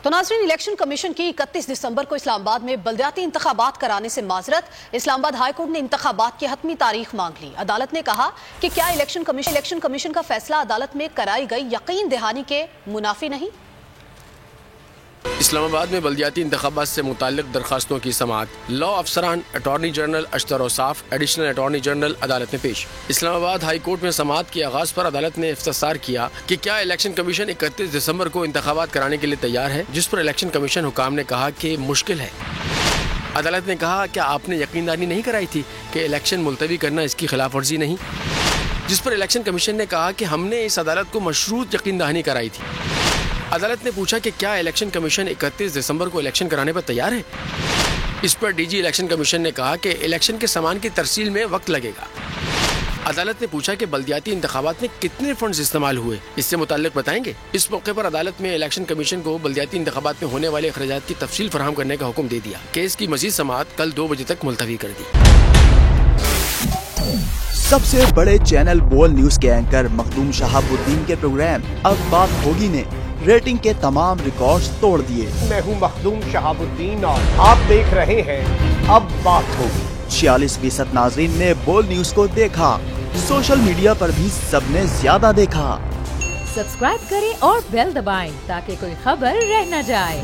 تو ناظرین، election commission کی 31 دسمبر کو اسلام آباد میں بلدیاتی انتخابات کرانے سے معذرت۔ اسلام آباد ہائی کورٹ نے انتخابات کی حتمی تاریخ مانگ لی۔ عدالت نے کہا کہ کیا الیکشن کمیشن کا فیصلہ عدالت میں کرائی گئی یقین دہانی کے منافی نہیں؟ اسلام آباد میں بلدیاتی انتخابات سے متعلق درخواستوں کی سماعت لاء افسران اٹارنی جنرل اشتر اوصاف ایڈیشنل اٹارنی جنرل عدالت میں پیش۔ اسلام آباد ہائی کورٹ میں سماعت کے آغاز پر عدالت نے استفسار کیا کہ کیا الیکشن کمیشن 31 دسمبر کو انتخابات کرانے کے لیے تیار ہے، جس پر الیکشن کمیشن حکام نے کہا کہ مشکل ہے۔ عدالت نے کہا کیا آپ نے یقین دہانی نہیں کرائی تھی کہ الیکشن ملتوی کرنا اس کی خلاف ورزی نہیں، جس پر الیکشن کمیشن نے کہا کہ ہم نے اس عدالت کو مشروط یقین دہانی کرائی تھی۔ عدالت نے پوچھا کہ کیا الیکشن کمیشن 31 دسمبر کو الیکشن کرانے پر تیار ہے۔ اس پر ڈی جی الیکشن کمیشن نے کہا کہ الیکشن کے سامان کی ترسیل میں وقت لگے گا۔ عدالت نے پوچھا کہ بلدیاتی انتخابات میں کتنے فنڈز استعمال ہوئے، اس سے متعلق بتائیں گے۔ اس موقع پر عدالت میں الیکشن کمیشن کو بلدیاتی انتخابات میں ہونے والے اخراجات کی تفصیل فراہم کرنے کا حکم دے دیا۔ کیس کی مزید سماعت کل 2 بجے تک ملتوی کر دی۔ سب سے بڑے چینل بول نیوز کے اینکر مخدوم شہاب الدین کے پروگرام اب بات ہوگی نے ریٹنگ کے تمام ریکارڈز توڑ دیے۔ میں ہوں مخدوم شہاب الدین اور آپ دیکھ رہے ہیں اب بات ہوگی۔ 46% ناظرین نے بول نیوز کو دیکھا، سوشل میڈیا پر بھی سب نے زیادہ دیکھا۔ سبسکرائب کریں اور بیل دبائیں تاکہ کوئی خبر رہ نہ جائے۔